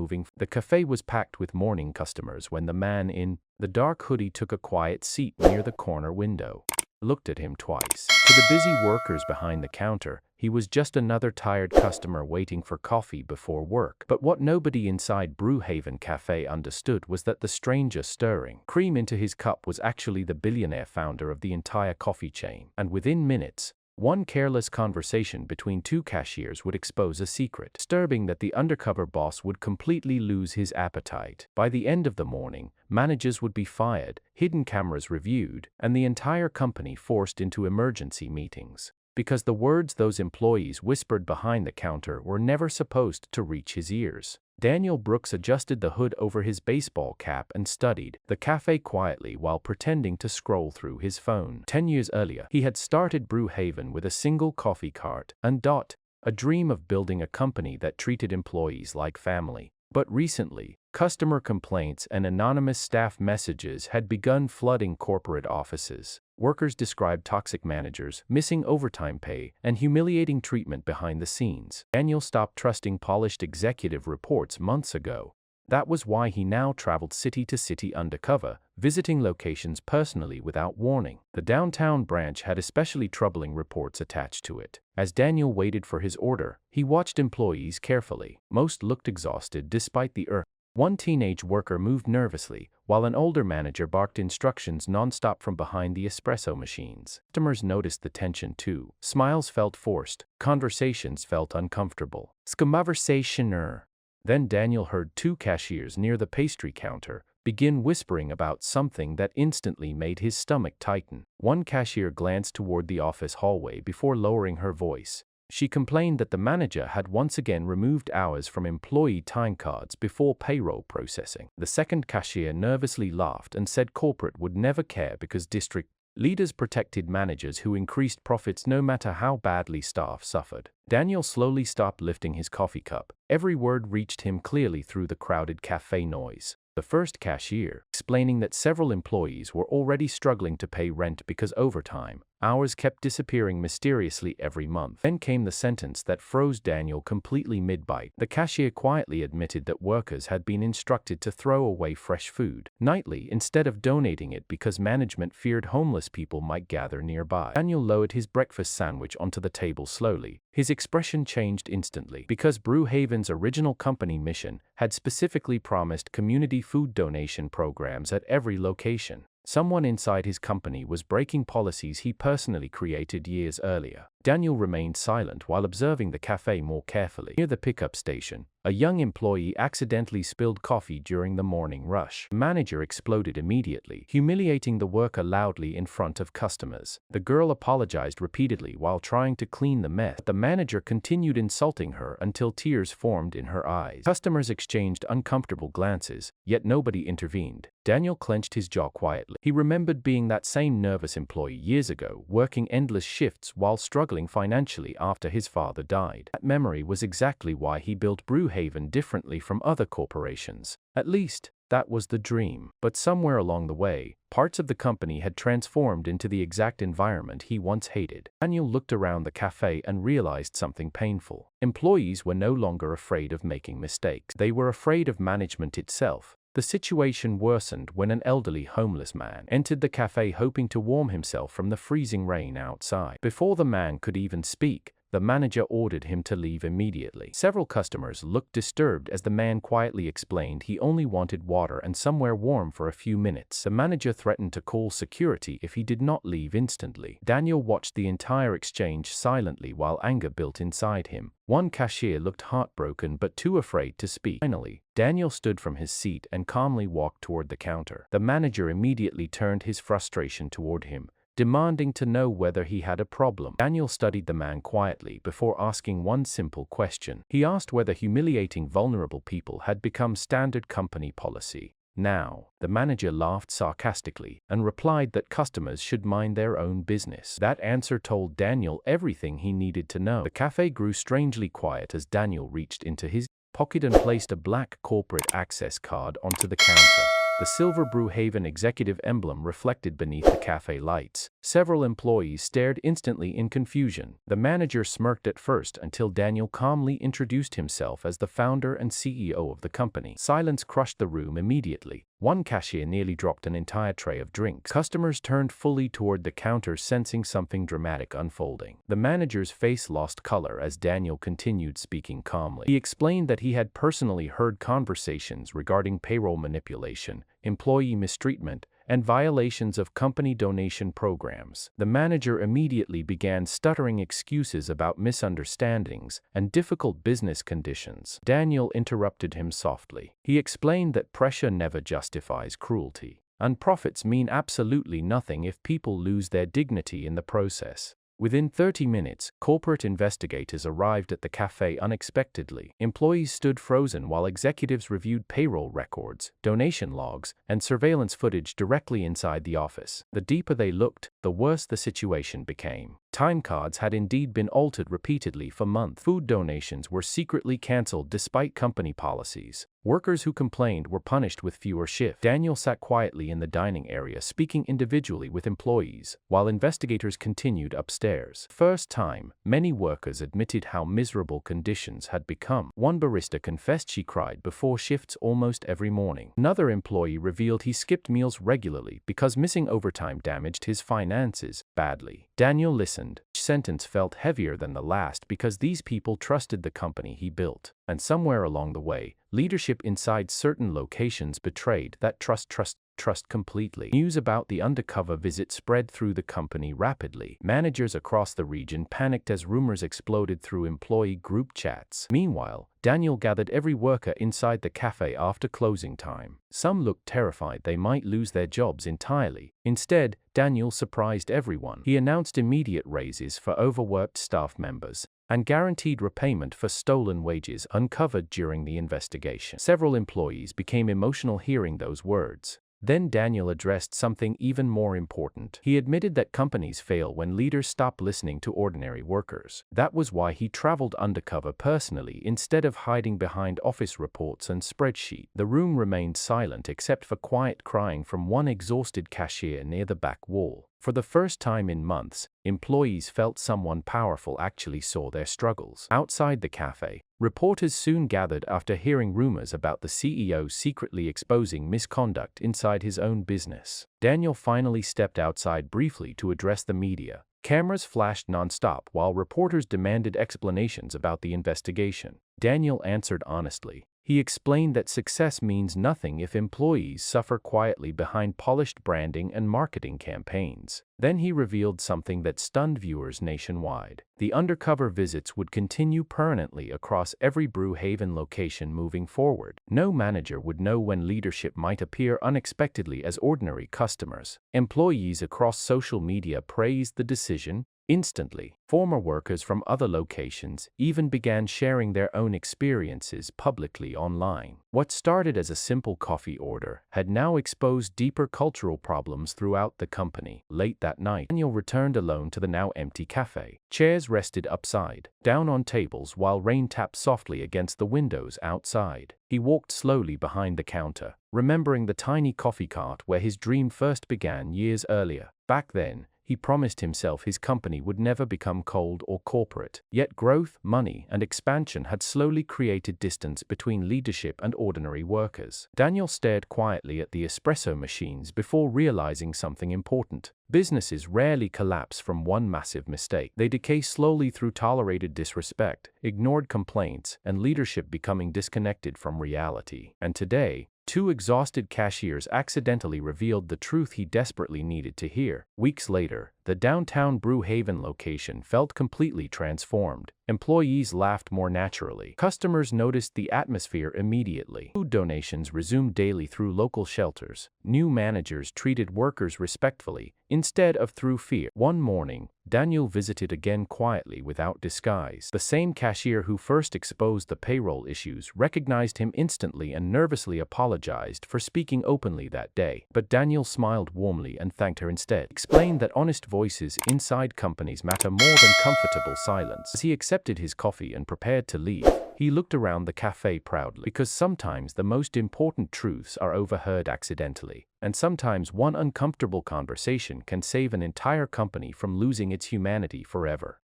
moving. The cafe was packed with morning customers when the man in the dark hoodie took a quiet seat near the corner window. Looked at him twice. To the busy workers behind the counter, he was just another tired customer waiting for coffee before work. But what nobody inside Brewhaven Café understood was that the stranger stirring cream into his cup was actually the billionaire founder of the entire coffee chain. And within minutes, one careless conversation between two cashiers would expose a secret, disturbing that the undercover boss would completely lose his appetite. By the end of the morning, managers would be fired, hidden cameras reviewed, and the entire company forced into emergency meetings, because the words those employees whispered behind the counter were never supposed to reach his ears. Daniel Brooks adjusted the hood over his baseball cap and studied the cafe quietly while pretending to scroll through his phone. 10 years earlier, he had started Brewhaven with a single coffee cart and a dream of building a company that treated employees like family. But recently, customer complaints and anonymous staff messages had begun flooding corporate offices. Workers described toxic managers, missing overtime pay, and humiliating treatment behind the scenes. Daniel stopped trusting polished executive reports months ago. That was why he now traveled city to city undercover, visiting locations personally without warning. The downtown branch had especially troubling reports attached to it. As Daniel waited for his order, he watched employees carefully. Most looked exhausted despite the urge. One teenage worker moved nervously, while an older manager barked instructions nonstop from behind the espresso machines. Customers noticed the tension too. Smiles felt forced. Conversations felt uncomfortable. Scumversationer. Then Daniel heard two cashiers near the pastry counter begin whispering about something that instantly made his stomach tighten. One cashier glanced toward the office hallway before lowering her voice. She complained that the manager had once again removed hours from employee time cards before payroll processing. The second cashier nervously laughed and said corporate would never care because district leaders protected managers who increased profits no matter how badly staff suffered. Daniel slowly stopped lifting his coffee cup. Every word reached him clearly through the crowded cafe noise. The first cashier, explaining that several employees were already struggling to pay rent because overtime hours kept disappearing mysteriously every month. Then came the sentence that froze Daniel completely mid-bite. The cashier quietly admitted that workers had been instructed to throw away fresh food nightly instead of donating it because management feared homeless people might gather nearby. Daniel lowered his breakfast sandwich onto the table slowly. His expression changed instantly because Brewhaven's original company mission had specifically promised community food donation programs at every location. Someone inside his company was breaking policies he personally created years earlier. Daniel remained silent while observing the cafe more carefully. Near the pickup station, a young employee accidentally spilled coffee during the morning rush. The manager exploded immediately, humiliating the worker loudly in front of customers. The girl apologized repeatedly while trying to clean the mess. The manager continued insulting her until tears formed in her eyes. Customers exchanged uncomfortable glances, yet nobody intervened. Daniel clenched his jaw quietly. He remembered being that same nervous employee years ago, working endless shifts while struggling financially after his father died. That memory was exactly why he built Brewhaven differently from other corporations. At least, that was the dream. But somewhere along the way, parts of the company had transformed into the exact environment he once hated. Daniel looked around the cafe and realized something painful. Employees were no longer afraid of making mistakes. They were afraid of management itself. The situation worsened when an elderly homeless man entered the cafe hoping to warm himself from the freezing rain outside. Before the man could even speak, the manager ordered him to leave immediately. Several customers looked disturbed as the man quietly explained he only wanted water and somewhere warm for a few minutes. The manager threatened to call security if he did not leave instantly. Daniel watched the entire exchange silently while anger built inside him. One cashier looked heartbroken but too afraid to speak. Finally, Daniel stood from his seat and calmly walked toward the counter. The manager immediately turned his frustration toward him, demanding to know whether he had a problem. Daniel studied the man quietly before asking one simple question. He asked whether humiliating vulnerable people had become standard company policy. Now, the manager laughed sarcastically and replied that customers should mind their own business. That answer told Daniel everything he needed to know. The cafe grew strangely quiet as Daniel reached into his pocket and placed a black corporate access card onto the counter. The silver Brewhaven executive emblem reflected beneath the cafe lights. Several employees stared instantly in confusion. The manager smirked at first until Daniel calmly introduced himself as the founder and CEO of the company. Silence crushed the room immediately. One cashier nearly dropped an entire tray of drinks. Customers turned fully toward the counter, sensing something dramatic unfolding. The manager's face lost color as Daniel continued speaking calmly. He explained that he had personally heard conversations regarding payroll manipulation, employee mistreatment, and violations of company donation programs. The manager immediately began stuttering excuses about misunderstandings and difficult business conditions. Daniel interrupted him softly. He explained that pressure never justifies cruelty, and profits mean absolutely nothing if people lose their dignity in the process. Within 30 minutes, corporate investigators arrived at the cafe unexpectedly. Employees stood frozen while executives reviewed payroll records, donation logs, and surveillance footage directly inside the office. The deeper they looked, the worse the situation became. Time cards had indeed been altered repeatedly for months. Food donations were secretly canceled despite company policies. Workers who complained were punished with fewer shifts. Daniel sat quietly in the dining area, speaking individually with employees, while investigators continued upstairs. First time, many workers admitted how miserable conditions had become. One barista confessed she cried before shifts almost every morning. Another employee revealed he skipped meals regularly because missing overtime damaged his finances badly. Daniel listened. Each sentence felt heavier than the last because these people trusted the company he built. And somewhere along the way, leadership inside certain locations betrayed that trust completely. News about the undercover visit spread through the company rapidly. Managers across the region panicked as rumors exploded through employee group chats. Meanwhile, Daniel gathered every worker inside the cafe after closing time. Some looked terrified they might lose their jobs entirely. Instead, Daniel surprised everyone. He announced immediate raises for overworked staff members and guaranteed repayment for stolen wages uncovered during the investigation. Several employees became emotional hearing those words. Then Daniel addressed something even more important. He admitted that companies fail when leaders stop listening to ordinary workers. That was why he traveled undercover personally instead of hiding behind office reports and spreadsheets. The room remained silent except for quiet crying from one exhausted cashier near the back wall. For the first time in months, employees felt someone powerful actually saw their struggles. Outside the cafe, reporters soon gathered after hearing rumors about the CEO secretly exposing misconduct inside his own business. Daniel finally stepped outside briefly to address the media. Cameras flashed nonstop while reporters demanded explanations about the investigation. Daniel answered honestly. He explained that success means nothing if employees suffer quietly behind polished branding and marketing campaigns. Then he revealed something that stunned viewers nationwide. The undercover visits would continue permanently across every Brewhaven location moving forward. No manager would know when leadership might appear unexpectedly as ordinary customers. Employees across social media praised the decision instantly. Former workers from other locations even began sharing their own experiences publicly online. What started as a simple coffee order had now exposed deeper cultural problems throughout the company. Late that night, Daniel returned alone to the now empty cafe. Chairs rested upside down on tables while rain tapped softly against the windows outside. He walked slowly behind the counter, remembering the tiny coffee cart where his dream first began years earlier. Back then, he promised himself his company would never become cold or corporate. Yet growth, money, and expansion had slowly created distance between leadership and ordinary workers. Daniel stared quietly at the espresso machines before realizing something important. Businesses rarely collapse from one massive mistake. They decay slowly through tolerated disrespect, ignored complaints, and leadership becoming disconnected from reality. And today, two exhausted cashiers accidentally revealed the truth he desperately needed to hear. Weeks later, the downtown Brewhaven location felt completely transformed. Employees laughed more naturally. Customers noticed the atmosphere immediately. Food donations resumed daily through local shelters. New managers treated workers respectfully, instead of through fear. One morning, Daniel visited again quietly without disguise. The same cashier who first exposed the payroll issues recognized him instantly and nervously apologized for speaking openly that day. But Daniel smiled warmly and thanked her instead. Explained that honest voices inside companies matter more than comfortable silence. As he accepted his coffee and prepared to leave, He looked around the cafe proudly, because sometimes the most important truths are overheard accidentally, and sometimes one uncomfortable conversation can save an entire company from losing its humanity forever.